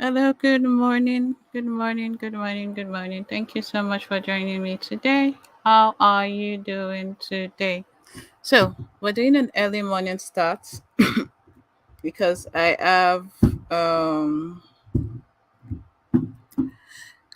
Hello, good morning. Good morning. Good morning. Good morning. Thank you so much for joining me today. How are you doing today? So, we're doing an early morning start because I have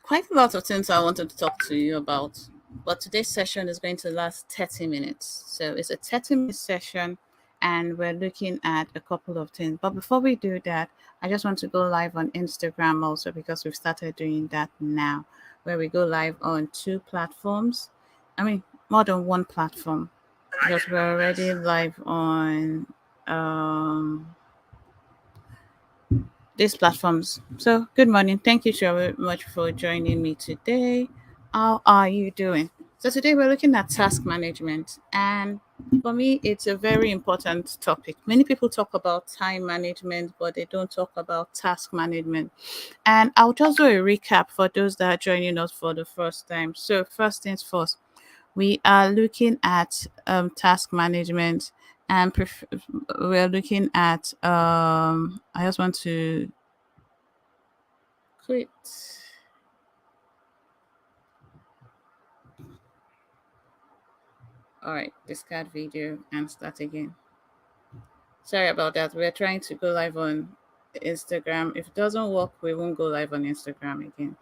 quite a lot of things I wanted to talk to you about. But today's session is going to last 30 minutes. So, it's a 30-minute session and we're looking at a couple of things. But before we do that, I just want to go live on Instagram also because we've started doing that now, where we go live on two platforms. I mean, more than one platform because we're already live on um, these platforms. So, good morning. Thank you so very much for joining me today. How are you doing? So, today we're looking at task management, and for me, it's a very important topic. Many people talk about time management, but they don't talk about task management. And I'll just do a recap for those that are joining us for the first time. So, first things first, we are looking at task management and we're looking at I just want to quit. All right, discard video and start again. Sorry about that. We're trying to go live on Instagram. If it doesn't work, we won't go live on Instagram again.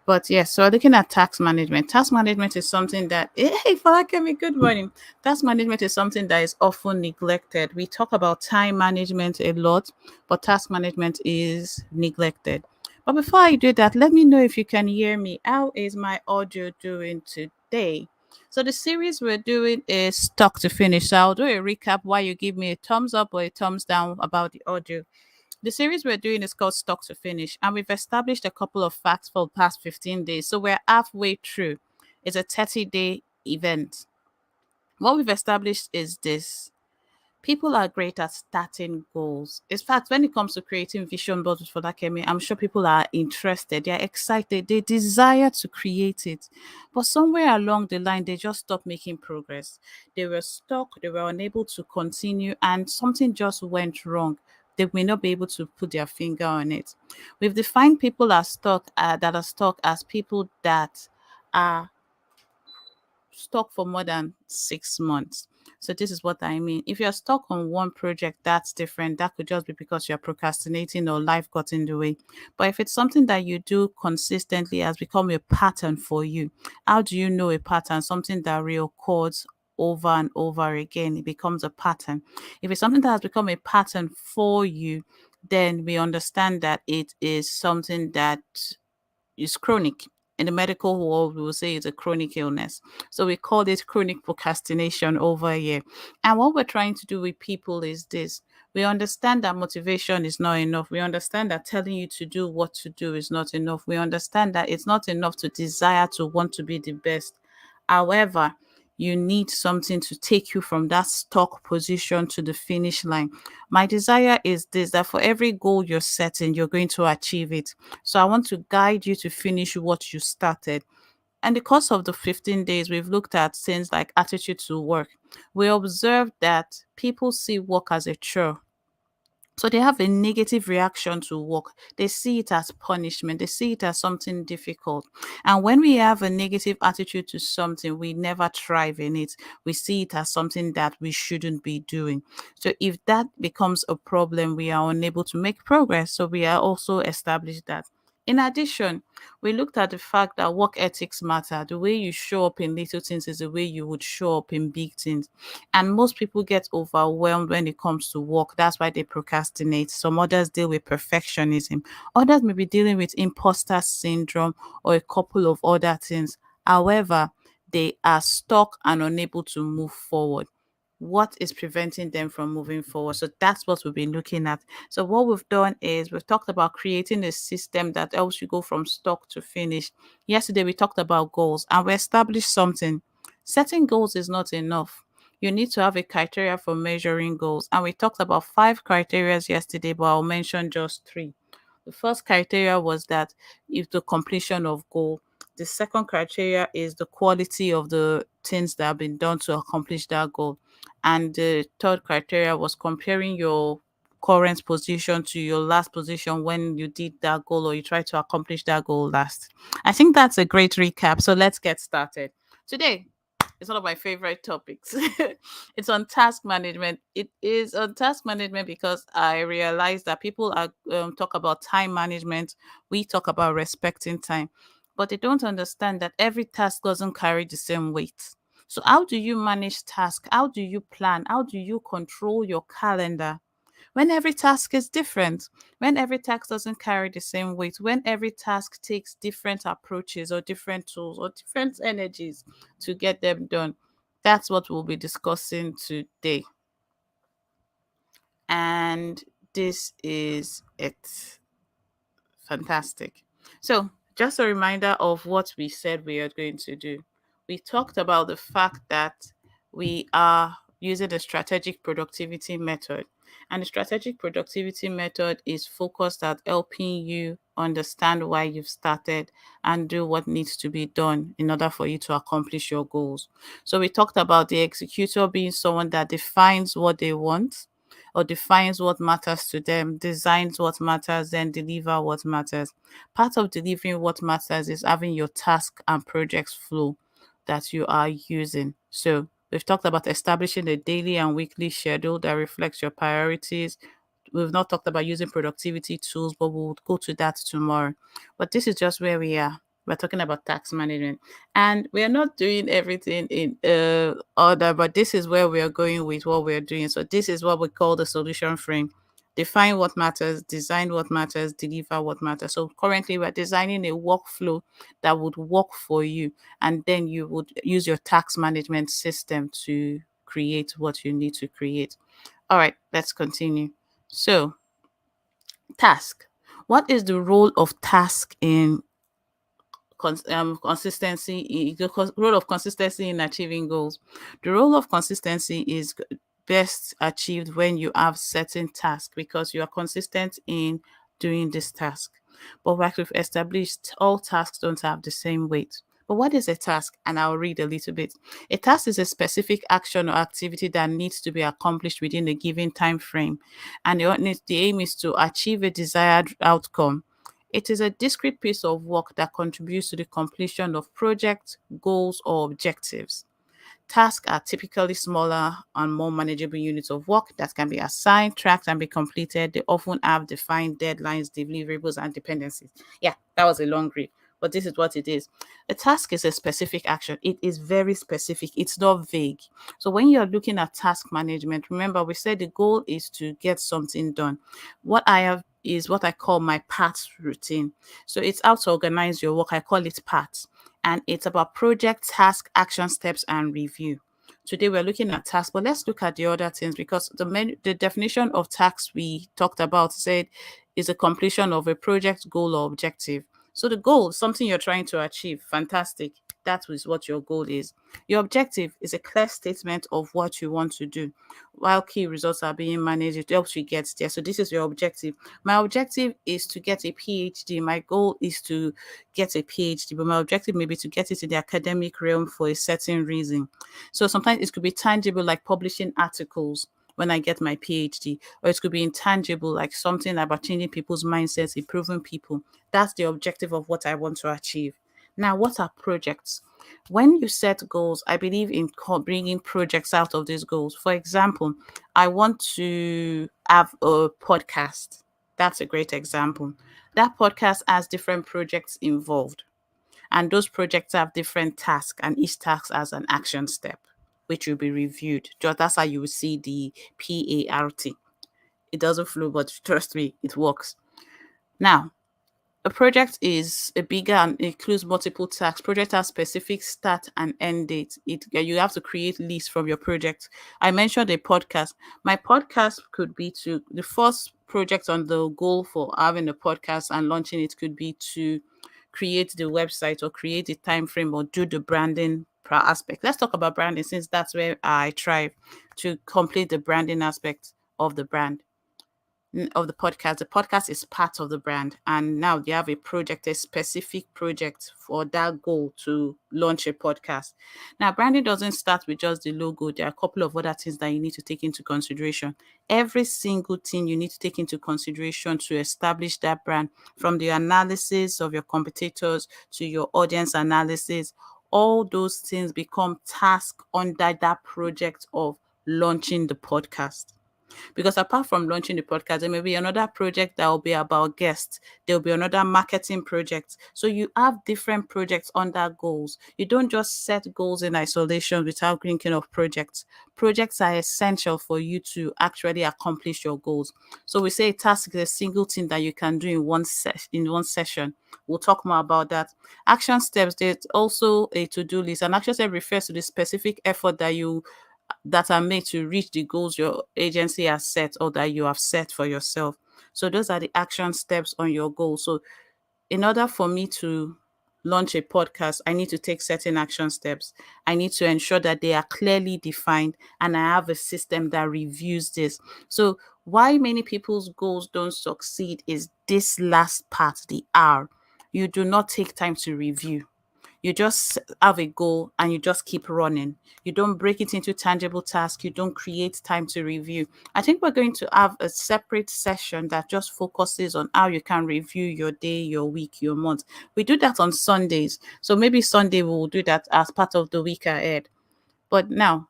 But yes, so looking at task management. Task management is something that, hey, Falakemi, good morning. Task management is something that is often neglected. We talk about time management a lot, but task management is neglected. But before I do that, let me know if you can hear me. How is my audio doing today? So the series we're doing is Stock to Finish. So I'll do a recap while you give me a thumbs up or a thumbs down about the audio. The series we're doing is called Stock to Finish, and we've established a couple of facts for the past 15 days. So we're halfway through. It's a 30-day event. What we've established is this: people are great at starting goals. In fact, when it comes to creating vision boards for that, I'm sure people are interested, they're excited, they desire to create it. But somewhere along the line, they just stopped making progress. They were stuck, they were unable to continue, and something just went wrong. They may not be able to put their finger on it. We've defined people as stuck that are stuck as people that are stuck for more than 6 months. So this is what I mean. If you're stuck on one project, that's different. That could just be because you're procrastinating or life got in the way. But if it's something that you do consistently has become a pattern for you, how do you know a pattern? Something that reoccurs over and over again. It becomes a pattern. If it's something that has become a pattern for you, then we understand that it is something that is chronic. In the medical world, we will say it's a chronic illness. So we call it chronic procrastination over here. And what we're trying to do with people is this: we understand that motivation is not enough. We understand that telling you to do what to do is not enough. We understand that it's not enough to desire to want to be the best. However, you need something to take you from that stuck position to the finish line. My desire is this: that for every goal you're setting, you're going to achieve it. So I want to guide you to finish what you started. And the course of the 15 days, we've looked at things like attitude to work. We observed that people see work as a chore. So they have a negative reaction to work. They see it as punishment. They see it as something difficult. And when we have a negative attitude to something, we never thrive in it. We see it as something that we shouldn't be doing. So if that becomes a problem, we are unable to make progress. So we are also established that. In addition, we looked at the fact that work ethics matter. The way you show up in little things is the way you would show up in big things. And most people get overwhelmed when it comes to work. That's why they procrastinate. Some others deal with perfectionism. Others may be dealing with imposter syndrome or a couple of other things. However, they are stuck and unable to move forward. What is preventing them from moving forward? So that's what we've been looking at. So what we've done is we've talked about creating a system that helps you go from start to finish. Yesterday we talked about goals and we established something. Setting goals is not enough. You need to have a criteria for measuring goals. And we talked about 5 criteria yesterday, but I'll mention just 3. The first criteria was that if the completion of goal. The second criteria is the quality of the things that have been done to accomplish that goal. And the third criteria was comparing your current position to your last position when you did that goal or you try to accomplish that goal last. I think that's a great recap. So let's get started. Today, it's one of my favorite topics. It's on task management. It is on task management because I realize that people are talk about time management. We talk about respecting time, but they don't understand that every task doesn't carry the same weight. So how do you manage task? How do you plan? How do you control your calendar when every task is different, when every task doesn't carry the same weight, when every task takes different approaches or different tools or different energies to get them done? That's what we'll be discussing today. And this is it. Fantastic. So, just a reminder of what we said we are going to do. We talked about the fact that we are using the strategic productivity method. And the strategic productivity method is focused at helping you understand why you've started and do what needs to be done in order for you to accomplish your goals. So, we talked about the executor being someone that defines what they want or defines what matters to them, designs what matters, then deliver what matters. Part of delivering what matters is having your task and projects flow that you are using. So we've talked about establishing a daily and weekly schedule that reflects your priorities. We've not talked about using productivity tools, but we'll go to that tomorrow. But this is just where we are. We're talking about tax management, and we are not doing everything in order, but this is where we are going with what we're doing. So this is what we call the solution frame. Define what matters, design what matters, deliver what matters. So currently we're designing a workflow that would work for you, and then you would use your tax management system to create what you need to create. All right, let's continue. So, task. What is the role of task in consistency, the role of consistency in achieving goals? The role of consistency is best achieved when you have certain tasks because you are consistent in doing this task. But like we've established, all tasks don't have the same weight. But what is a task? And I'll read a little bit. A task is a specific action or activity that needs to be accomplished within a given time frame, and the aim is to achieve a desired outcome. It is a discrete piece of work that contributes to the completion of projects, goals, or objectives. Tasks are typically smaller and more manageable units of work that can be assigned, tracked, and be completed. They often have defined deadlines, deliverables, and dependencies. Yeah, that was a long read, but this is what it is. A task is a specific action. It is very specific. It's not vague. So when you're looking at task management, remember we said the goal is to get something done. What I have is what I call my PATS routine. So it's how to organize your work. I call it PATS, and it's about project, task, action steps, and review. Today we're looking at tasks, but let's look at the other things because the definition of tasks we talked about said is a completion of a project, goal, or objective. So the goal is something you're trying to achieve. Fantastic. That is what your goal is. Your objective is a clear statement of what you want to do. While key results are being managed, it helps you get there. So this is your objective. My objective is to get a PhD. My goal is to get a PhD, but my objective may be to get it in the academic realm for a certain reason. So sometimes it could be tangible, like publishing articles when I get my PhD, or it could be intangible, like something about changing people's mindsets, improving people. That's the objective of what I want to achieve. Now, what are projects? When you set goals, I believe in bringing projects out of these goals. For example, I want to have a podcast. That's a great example. That podcast has different projects involved, and those projects have different tasks, and each task has an action step, which will be reviewed. Just that's how you will see the PART. It doesn't flow, but trust me, it works. Now, a project is a bigger and includes multiple tasks. Project has specific start and end dates. You have to create lists from your project. I mentioned a podcast. My podcast could be to the first project on the goal for having a podcast and launching it could be to create the website or create the time frame or do the branding aspect. Let's talk about branding since that's where I thrive to complete the branding aspect of the brand. of the podcast. The podcast is part of the brand, and now you have a project, a specific project for that goal to launch a podcast. Now, branding doesn't start with just the logo. There are a couple of other things that you need to take into consideration. Every single thing you need to take into consideration to establish that brand, from the analysis of your competitors to your audience analysis, all those things become tasks under that project of launching the podcast. Because apart from launching the podcast, there may be another project that will be about guests. There will be another marketing project. So you have different projects under goals. You don't just set goals in isolation without thinking of projects. Projects are essential for you to actually accomplish your goals. So we say a task is a single thing that you can do in one session. We'll talk more about that. Action steps, there's also a to-do list. An action step refers to the specific effort that are made to reach the goals your agency has set or that you have set for yourself. So those are the action steps on your goal. So in order for me to launch a podcast, I need to take certain action steps. I need to ensure that they are clearly defined and I have a system that reviews this. So why many people's goals don't succeed is this last part, the R. You do not take time to review. You just have a goal and you just keep running. You don't break it into tangible tasks. You don't create time to review. I think we're going to have a separate session that just focuses on how you can review your day, your week, your month. We do that on Sundays. So maybe Sunday we will do that as part of the week ahead. But now,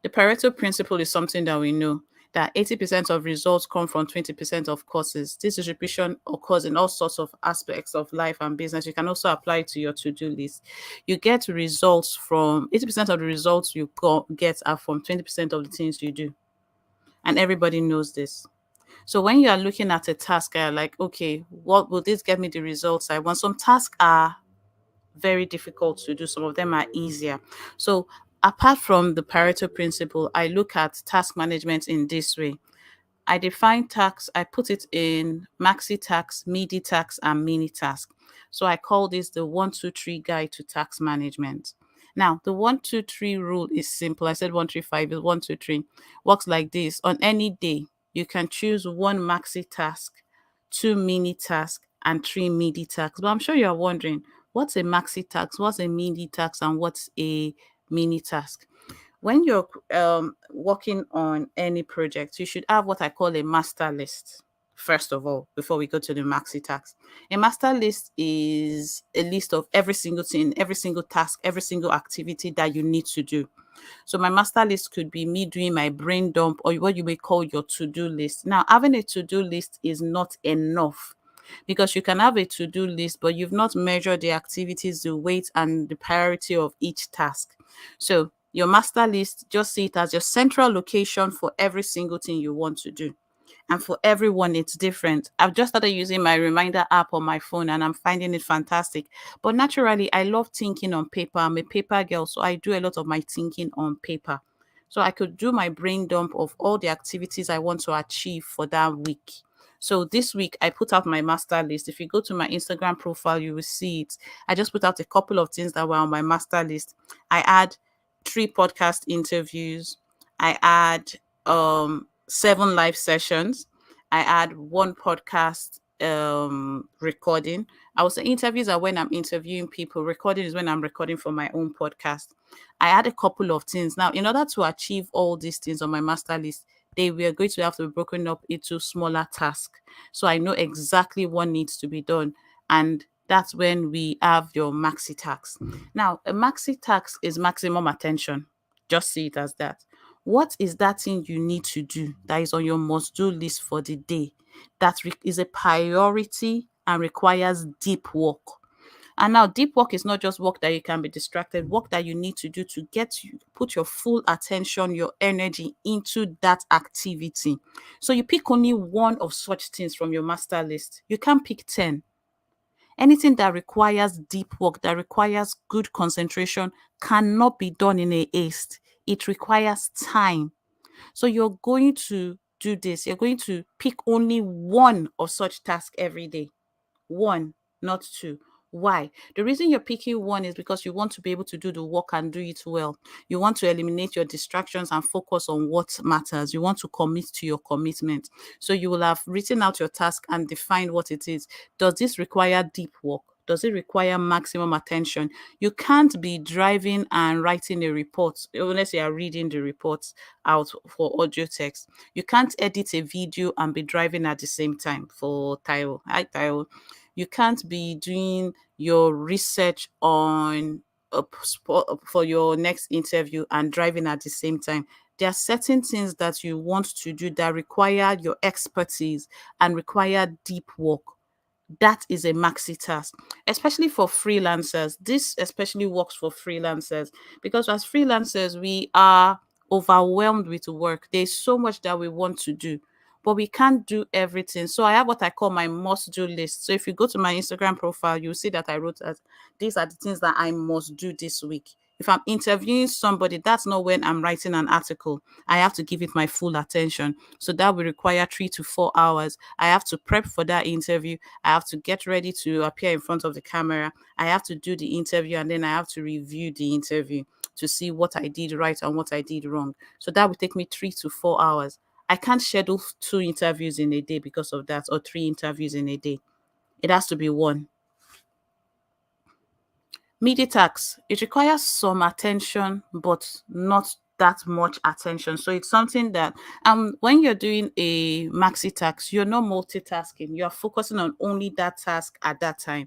the Pareto principle is something that we know that 80% of results come from 20% of courses. This distribution occurs in all sorts of aspects of life and business. You can also apply it to your to-do list. You get results from 80% of the results get are from 20% of the things you do. And everybody knows this. So when you are looking at a task, you're like, okay, what will this get me the results I want? Some tasks are very difficult to do. Some of them are easier. So apart from the Pareto principle, I look at task management in this way. I define tasks, I put it in maxi task, midi task, and mini task. So I call this the 1, 2, 3 guide to task management. Now, the 1, 2, 3 rule is simple. I said 1, 3, 5 is 1, 2, 3. Works like this. On any day, you can choose one maxi task, two mini tasks, and three midi tasks. But I'm sure you're wondering, what's a maxi task, what's a mini task, and what's a mini task? When you're working on any project, you should have what I call a master list. First of all, before we go to the maxi task, a master list is a list of every single thing, every single task, every single activity that you need to do. So my master list could be me doing my brain dump or what you may call your to-do list. Now, having a to-do list is not enough because you can have a to-do list, but you've not measured the activities, the weight, and the priority of each task. So your master list, just see it as your central location for every single thing you want to do. And for everyone, it's different. I've just started using my reminder app on my phone and I'm finding it fantastic. But naturally, I love thinking on paper. I'm a paper girl, so I do a lot of my thinking on paper. So I could do my brain dump of all the activities I want to achieve for that week. So this week, I put out my master list. If you go to my Instagram profile, you will see it. I just put out a couple of things that were on my master list. I add 3 podcast interviews. I add 7 live sessions. I add 1 podcast recording. I would say interviews are when I'm interviewing people. Recording is when I'm recording for my own podcast. I add a couple of things. Now, in order to achieve all these things on my master list, they were going to have to be broken up into smaller tasks. So I know exactly what needs to be done. And that's when we have your maxi task. Now, a maxi task is maximum attention. Just see it as that. What is that thing you need to do that is on your must do list for the day that is a priority and requires deep work? And now, deep work is not just work that you can be distracted, work that you need to do to put your full attention, your energy into that activity. So you pick only one of such things from your master list. You can't pick 10. Anything that requires deep work, that requires good concentration, cannot be done in a haste. It requires time. So you're going to do this. You're going to pick only one of such tasks every day. One, not two. Why? The reason you're picking one is because you want to be able to do the work and do it well. You want to eliminate your distractions and focus on what matters. You want to commit to your commitment. So you will have written out your task and defined what it is. Does this require deep work? Does it require maximum attention? You can't be driving and writing a report unless you are reading the reports out for audio text. You can't edit a video and be driving at the same time for Taiwo. Hi, Taiwo. You can't be doing your research on a spot for your next interview and driving at the same time. There are certain things that you want to do that require your expertise and require deep work. That is a maxi task, especially for freelancers. This especially works for freelancers because as freelancers, we are overwhelmed with work. There's so much that we want to do, but we can't do everything. So I have what I call my must do list. So if you go to my Instagram profile, you'll see that I wrote that these are the things that I must do this week. If I'm interviewing somebody, that's not when I'm writing an article. I have to give it my full attention. So that will require 3 to 4 hours. I have to prep for that interview. I have to get ready to appear in front of the camera. I have to do the interview and then I have to review the interview to see what I did right and what I did wrong. So that will take me 3 to 4 hours. I can't schedule 2 interviews in a day because of that, or 3 interviews in a day. It has to be one. Media tax, it requires some attention, but not that much attention. So it's something that when you're doing a maxi task, you're not multitasking. You're focusing on only that task at that time.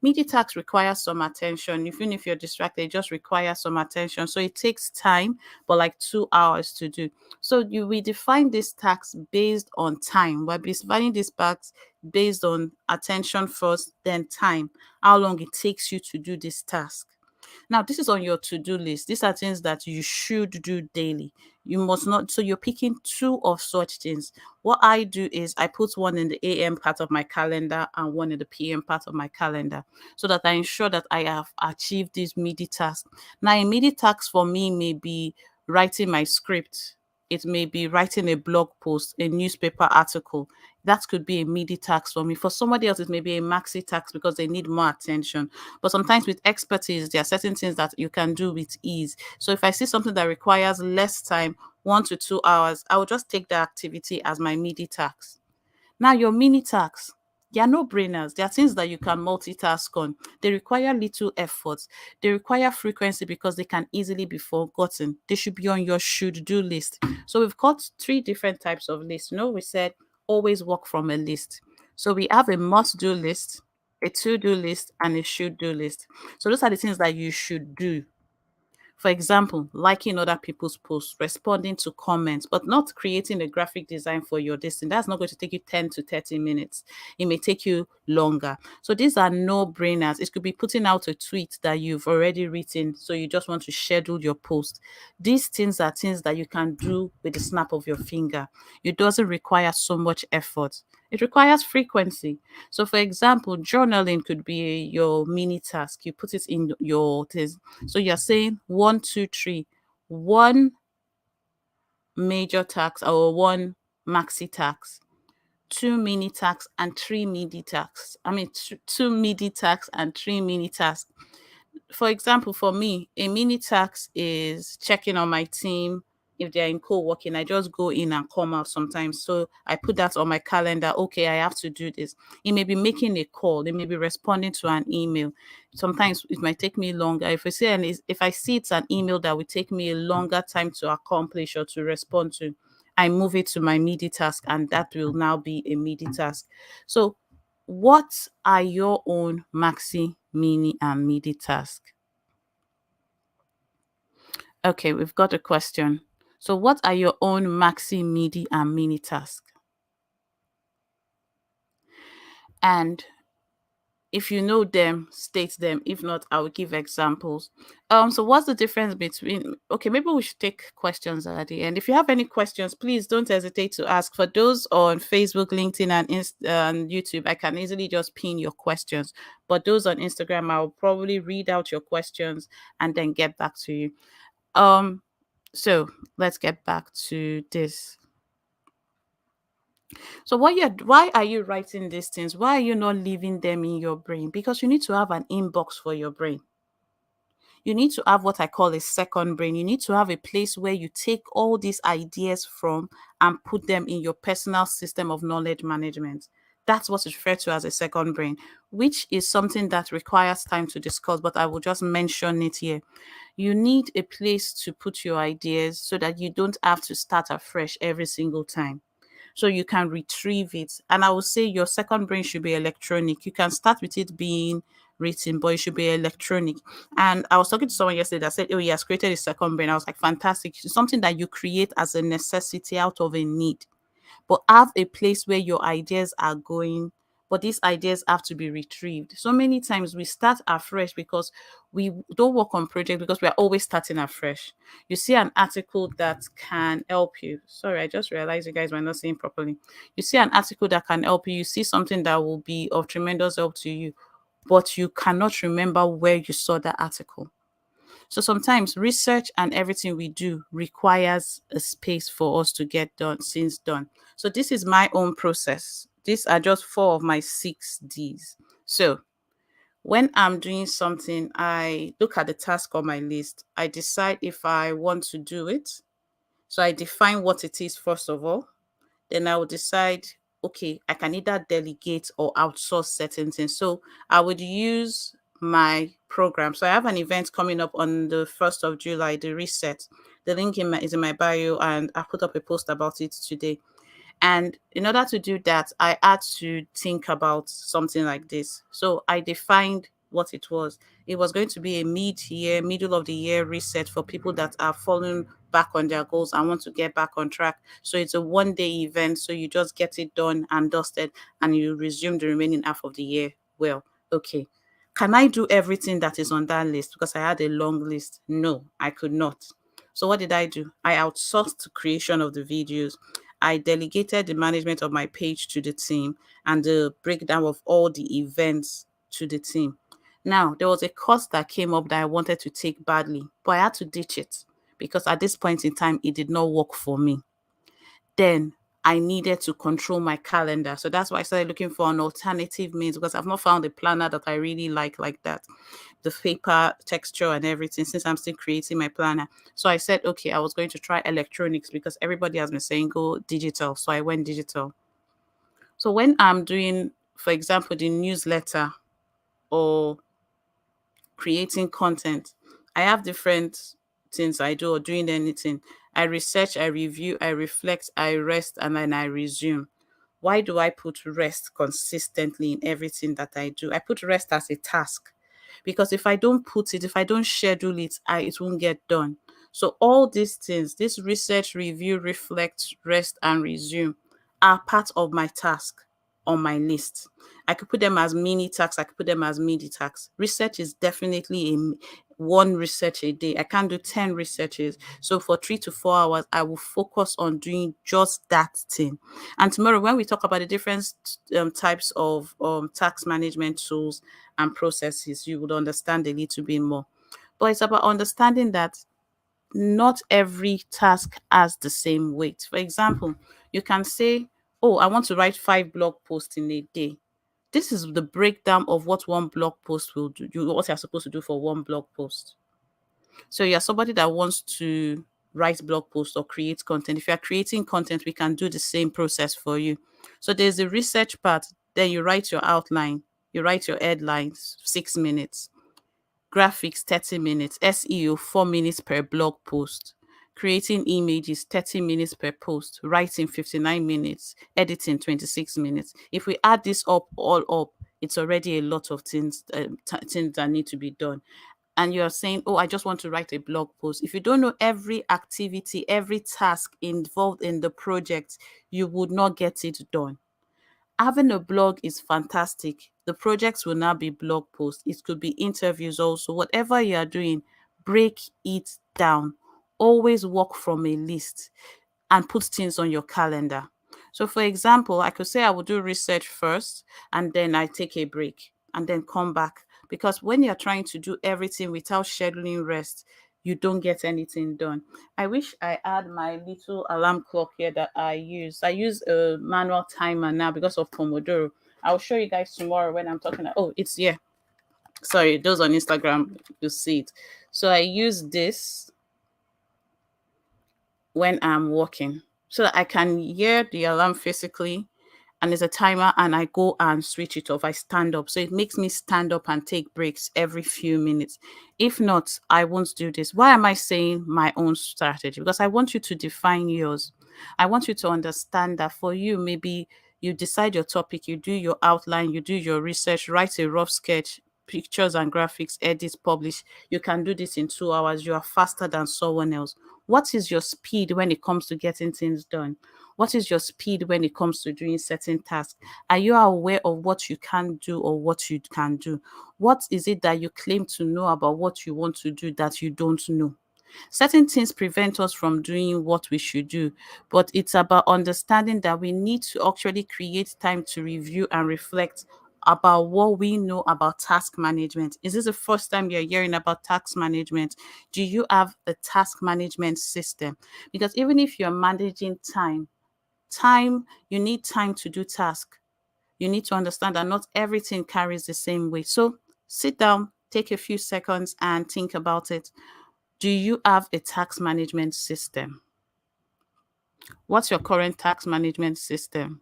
Media tax requires some attention. Even if you're distracted, it just requires some attention. So it takes time, but like 2 hours to do. So you we define this task based on time. We're defining this task based on attention first, then time, how long it takes you to do this task. Now, this is on your to-do list. These are things that you should do daily. You must not, so you're picking two of such things. What I do is I put one in the AM part of my calendar and one in the PM part of my calendar so that I ensure that I have achieved this immediate task. Now, immediate task for me may be writing my script. It may be writing a blog post, a newspaper article. That could be a midi task for me. For somebody else, it may be a maxi task because they need more attention. But sometimes with expertise, there are certain things that you can do with ease. So if I see something that requires less time, 1 to 2 hours, I will just take that activity as my midi task. Now, your mini tasks, they are no brainers. They are things that you can multitask on. They require little effort. They require frequency because they can easily be forgotten. They should be on your should do list. So, we've got 3 different types of lists. We said always work from a list. So, we have a must do list, a to do list, and a should do list. So, those are the things that you should do. For example, liking other people's posts, responding to comments, but not creating a graphic design for your listing. That's not going to take you 10 to 30 minutes. It may take you longer. So these are no brainers. It could be putting out a tweet that you've already written. So you just want to schedule your post. These things are things that you can do with the snap of your finger. It doesn't require so much effort. It requires frequency. So, for example, journaling could be your mini task. You put it in your things. So you're saying 1, 2, 3, one major task or one maxi task, 2 mini tasks and 3 midi tasks. I mean, 2 midi tasks and 3 mini tasks. For example, for me, a mini task is checking on my team. If they're in co-working, I just go in and come out sometimes. So I put that on my calendar. Okay, I have to do this. It may be making a call. It may be responding to an email. Sometimes it might take me longer. If I see it's an email that will take me a longer time to accomplish or to respond to, I move it to my midi task, and that will now be a midi task. So what are your own maxi, mini, and midi tasks? Okay, we've got a question. So, what are your own maxi, midi, and mini tasks? And if you know them, state them. If not, I will give examples. So what's the difference between? Okay, maybe we should take questions at the end. If you have any questions, please don't hesitate to ask. For those on Facebook, LinkedIn, and YouTube, I can easily just pin your questions. But those on Instagram, I'll probably read out your questions and then get back to you. Um, so let's get back to this. So why are you writing these things? Why are you not leaving them in your brain? Because you need to have an inbox for your brain. You need to have what I call a second brain. You need to have a place where you take all these ideas from and put them in your personal system of knowledge management. That's what is referred to as a second brain, which is something that requires time to discuss, but I will just mention it here. You need a place to put your ideas so that you don't have to start afresh every single time, so you can retrieve it. And I would say your second brain should be electronic. You can start with it being written, but it should be electronic. And I was talking to someone yesterday that said, oh, he has created a second brain. I was like, fantastic. It's something that you create as a necessity out of a need, but have a place where your ideas are going. But these ideas have to be retrieved. So many times we start afresh because we don't work on project because we are always starting afresh. You see an article that can help you. Sorry, I just realized you guys were not saying properly. You see an article that can help you. You see something that will be of tremendous help to you, but you cannot remember where you saw that article. So sometimes research and everything we do requires a space for us to get done, things done. So this is my own process. These are just four of my 6 Ds. So when I'm doing something, I look at the task on my list. I decide if I want to do it. So I define what it is first of all. Then I will decide, okay, I can either delegate or outsource certain things. So I would use my program. So I have an event coming up on the 1st of July, the reset. The link is in my bio, and I put up a post about it today. And in order to do that, I had to think about something like this. So I defined what it was. It was going to be a mid-year, middle of the year reset for people that are falling back on their goals and want to get back on track. So it's a 1 day event. So you just get it done and dusted and you resume the remaining half of the year. Well, okay. Can I do everything that is on that list? Because I had a long list. No, I could not. So what did I do? I outsourced the creation of the videos. I delegated the management of my page to the team and the breakdown of all the events to the team. Now, there was a course that came up that I wanted to take badly, but I had to ditch it because at this point in time, it did not work for me. Then I needed to control my calendar. So that's why I started looking for an alternative means, because I've not found a planner that I really like that. The paper texture and everything, since I'm still creating my planner. So I said, okay, I was going to try electronics because everybody has been saying go digital. So I went digital. So when I'm doing, for example, the newsletter or creating content, I have different things I do or doing anything. I research, I review, I reflect, I rest, and then I resume. Why do I put rest consistently in everything that I do? I put rest as a task because if I don't put it, if I don't schedule it, it won't get done. So all these things, this research, review, reflect, rest, and resume, are part of my task on my list. I could put them as mini tasks, I could put them as midi tasks. Research is definitely one research a day. I can't do 10 researches. So for 3 to 4 hours, I will focus on doing just that thing. And tomorrow, when we talk about the different types of tax management tools and processes, you would understand a little bit more. But it's about understanding that not every task has the same weight. For example, you can say, oh, I want to write 5 blog posts in a day. This is the breakdown of what one blog post will do, what you're supposed to do for one blog post. So you're somebody that wants to write blog posts or create content. If you're creating content, we can do the same process for you. So there's the research part, then you write your outline, you write your headlines, 6 minutes, graphics, 30 minutes, SEO, 4 minutes per blog post, creating images, 30 minutes per post, writing 59 minutes, editing 26 minutes. If we add this up, all up, it's already a lot of things, things that need to be done. And you're saying, oh, I just want to write a blog post. If you don't know every activity, every task involved in the project, you would not get it done. Having a blog is fantastic. The projects will now be blog posts. It could be interviews also. Whatever you are doing, break it down. Always work from a list and put things on your calendar. So, for example, I could say I will do research first and then I take a break and then come back. Because when you're trying to do everything without scheduling rest, you don't get anything done. I wish I had my little alarm clock here that I use. I use a manual timer now because of Pomodoro. I'll show you guys tomorrow when I'm talking. Oh, it's here. Sorry, those on Instagram, you see it. So I use this when I'm walking so that I can hear the alarm physically, and there's a timer, and I go and switch it off. I stand up. So it makes me stand up and take breaks every few minutes. If not, I won't do this. Why am I saying my own strategy? Because I want you to define yours. I want you to understand that for you, maybe you decide your topic, you do your outline, you do your research, write a rough sketch, pictures and graphics, edit, publish. You can do this in 2 hours. You are faster than someone else. What is your speed when it comes to getting things done? What is your speed when it comes to doing certain tasks? Are you aware of what you can do or what you can do? What is it that you claim to know about what you want to do that you don't know? Certain things prevent us from doing what we should do, but it's about understanding that we need to actually create time to review and reflect about what we know about task management. Is this the first time you're hearing about task management? Do you have a task management system? Because even if you're managing time, you need time to do task. You need to understand that not everything carries the same weight. So sit down, take a few seconds and think about it. Do you have a tax management system? What's your current tax management system?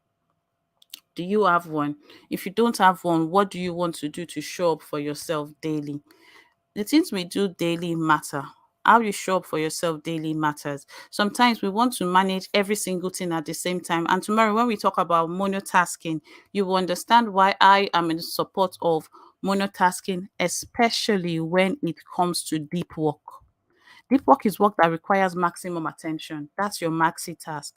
Do you have one? If you don't have one, what do you want to do to show up for yourself daily? The things we do daily matter. How you show up for yourself daily matters. Sometimes we want to manage every single thing at the same time. And tomorrow, when we talk about monotasking, you will understand why I am in support of monotasking, especially when it comes to deep work. Deep work is work that requires maximum attention. That's your maxi task.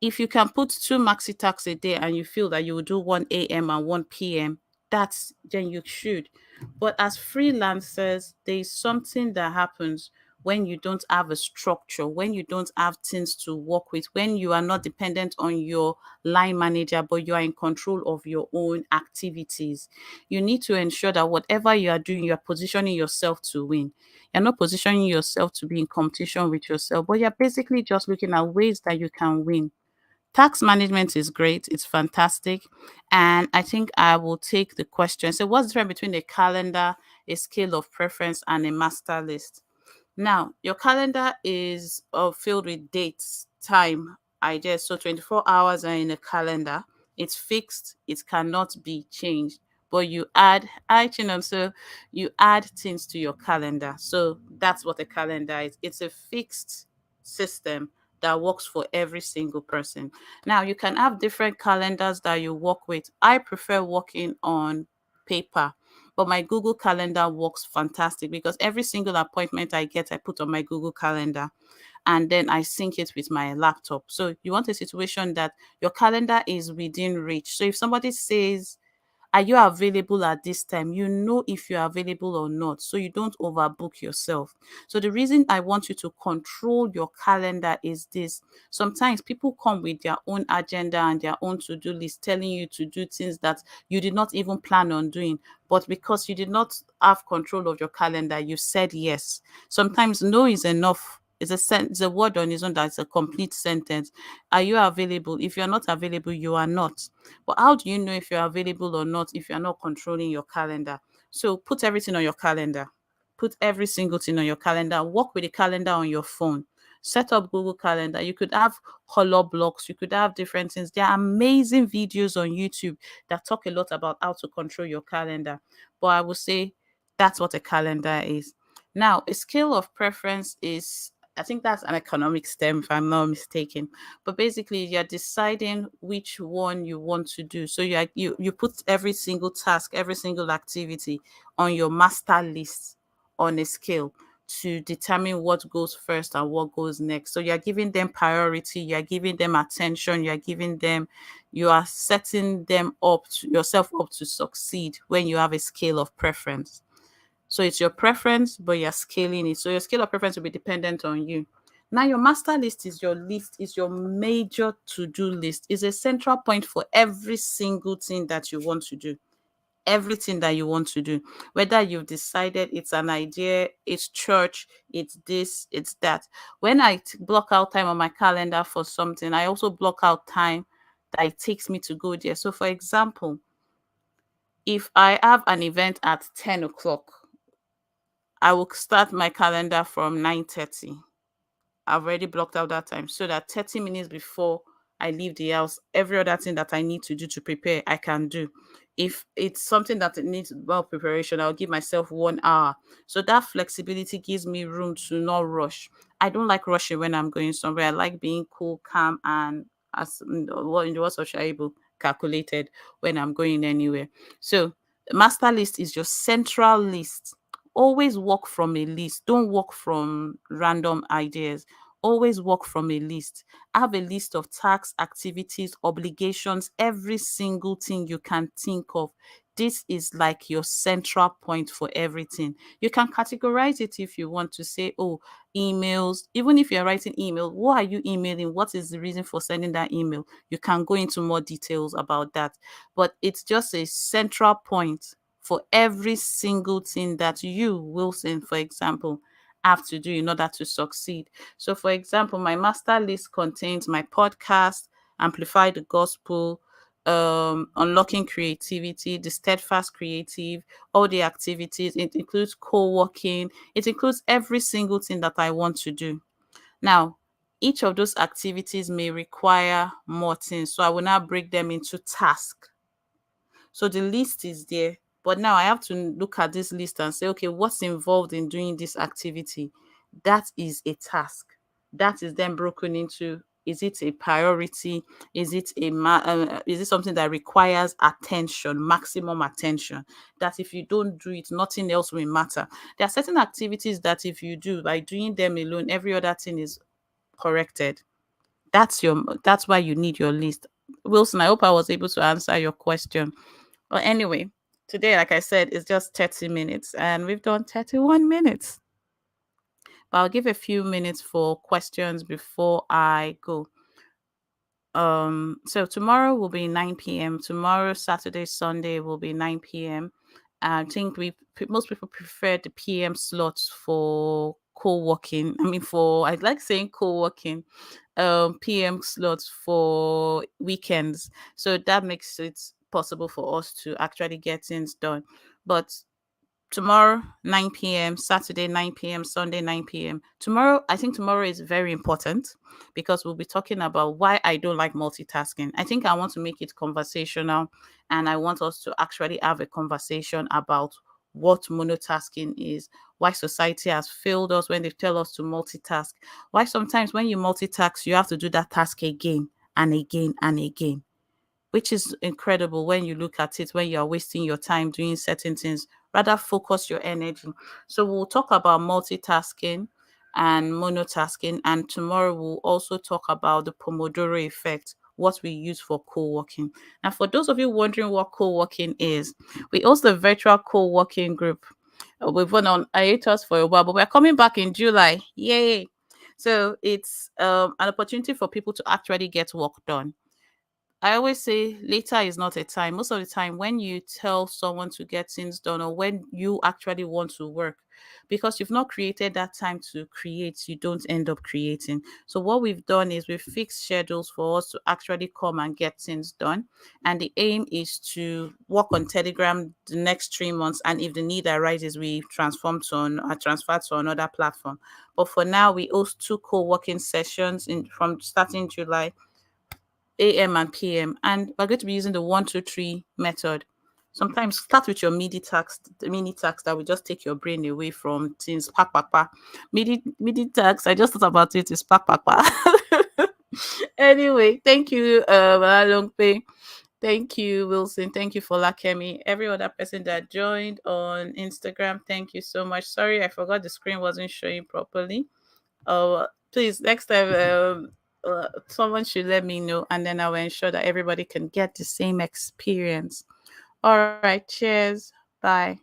If you can put two maxi tasks a day and you feel that you will do 1 a.m. and 1 p.m., that's then you should. But as freelancers, there is something that happens when you don't have a structure, when you don't have things to work with, when you are not dependent on your line manager, but you are in control of your own activities. You need to ensure that whatever you are doing, you are positioning yourself to win. You're not positioning yourself to be in competition with yourself, but you're basically just looking at ways that you can win. Tax management is great. It's fantastic. And I think I will take the question. So, what's the difference between a calendar, a scale of preference, and a master list? Now, your calendar is filled with dates, time, ideas. So 24 hours are in a calendar. It's fixed. It cannot be changed. But you add, so you add things to your calendar. So that's what a calendar is. It's a fixed system that works for every single person. Now, you can have different calendars that you work with. I prefer working on paper, but my Google Calendar works fantastic because every single appointment I get, I put on my Google Calendar and then I sync it with my laptop. So you want a situation that your calendar is within reach. So if somebody says, are you available at this time? You know if you're available or not, so you don't overbook yourself. So the reason I want you to control your calendar is this. Sometimes people come with their own agenda and their own to-do list telling you to do things that you did not even plan on doing. But because you did not have control of your calendar, you said yes. Sometimes no is enough. It's a word on its own that's a complete sentence. Are you available? If you're not available, you are not. But how do you know if you're available or not if you're not controlling your calendar? So put everything on your calendar. Put every single thing on your calendar. Work with the calendar on your phone. Set up Google Calendar. You could have color blocks. You could have different things. There are amazing videos on YouTube that talk a lot about how to control your calendar. But I would say that's what a calendar is. Now, a scale of preference is, I think that's an economics term, if I'm not mistaken, but basically you're deciding which one you want to do. So you put every single task, every single activity on your master list on a scale to determine what goes first and what goes next. So you're giving them priority, you're giving them attention, you are setting them up to, yourself up to succeed when you have a scale of preference. So it's your preference, but you're scaling it. So your scale of preference will be dependent on you. Now, your master list, is your major to do list, is a central point for every single thing that you want to do. everything that you want to do, whether you've decided it's an idea, it's church, it's this, it's that. When I block out time on my calendar for something, I also block out time that it takes me to go there. So, for example, if I have an event at 10 o'clock, I will start my calendar from 9:30. I've already blocked out that time so that 30 minutes before I leave the house, every other thing that I need to do to prepare, I can do. If it's something that it needs well preparation, I'll give myself 1 hour. So that flexibility gives me room to not rush. I don't like rushing when I'm going somewhere. I like being cool, calm, and as in the words of Shaibu, calculated when I'm going anywhere. So the master list is your central list. Always work from a list. Don't work from random ideas. Always work from a list. Have a list of tasks, activities, obligations, every single thing you can think of. This is like your central point for everything. You can categorize it if you want to say, oh, emails. Even if you're writing email, what are you emailing? What is the reason for sending that email? You can go into more details about that. But it's just a central point for every single thing that you, Wilson, for example, have to do in order to succeed. So, for example, my master list contains my podcast, Amplify the Gospel, Unlocking Creativity, the Steadfast Creative, all the activities. It includes co-working. It includes every single thing that I want to do. Now, each of those activities may require more things. So I will now break them into tasks. So the list is there, but now I have to look at this list and say, okay, what's involved in doing this activity? That is a task. That is then broken into, is it a priority? Is it something that requires attention, maximum attention? That if you don't do it, nothing else will matter. There are certain activities that if you do, by doing them alone, every other thing is corrected. That's why you need your list. Wilson, I hope I was able to answer your question. Well, anyway, today, like I said, it's just 30 minutes and we've done 31 minutes. But I'll give a few minutes for questions before I go. So tomorrow will be 9 p.m. Tomorrow, Saturday, Sunday will be 9 p.m. I think most people prefer the PM slots for co-working. I mean, for I like saying co-working, PM slots for weekends. So that makes it possible for us to actually get things done. But tomorrow 9 p.m, Saturday 9 p.m, Sunday 9 p.m. Tomorrow, I think tomorrow is very important because we'll be talking about why I don't like multitasking. I think I want to make it conversational, and I want us to actually have a conversation about what monotasking is, why society has failed us when they tell us to multitask, why sometimes when you multitask you have to do that task again and again and again, which is incredible when you look at it, when you are wasting your time doing certain things. Rather focus your energy. So we'll talk about multitasking and monotasking, and tomorrow we'll also talk about the Pomodoro effect, what we use for co-working. Now, for those of you wondering what co-working is, we host a virtual co-working group. We've been on hiatus for a while, but we're coming back in July. Yay! So it's an opportunity for people to actually get work done. I always say later is not a time. Most of the time, when you tell someone to get things done or when you actually want to work, because you've not created that time to create, you don't end up creating. So, what we've done is we've fixed schedules for us to actually come and get things done. And the aim is to work on Telegram the next 3 months. And if the need arises, we transfer to another platform. But for now, we host two co working sessions from starting July, AM and PM, and we're going to be using the 1, 2, 3 method. Sometimes start with your the mini tasks that will just take your brain away from things. Pack, pack, pack. Midi tasks. I just thought about it. Is pack, pack, pack. Anyway, thank you, Longpei. Thank you, Wilson. Thank you, Folakemi. Every other person that joined on Instagram, thank you so much. Sorry, I forgot the screen wasn't showing properly. Please, next time, someone should let me know, and then I will ensure that everybody can get the same experience. All right, cheers. Bye.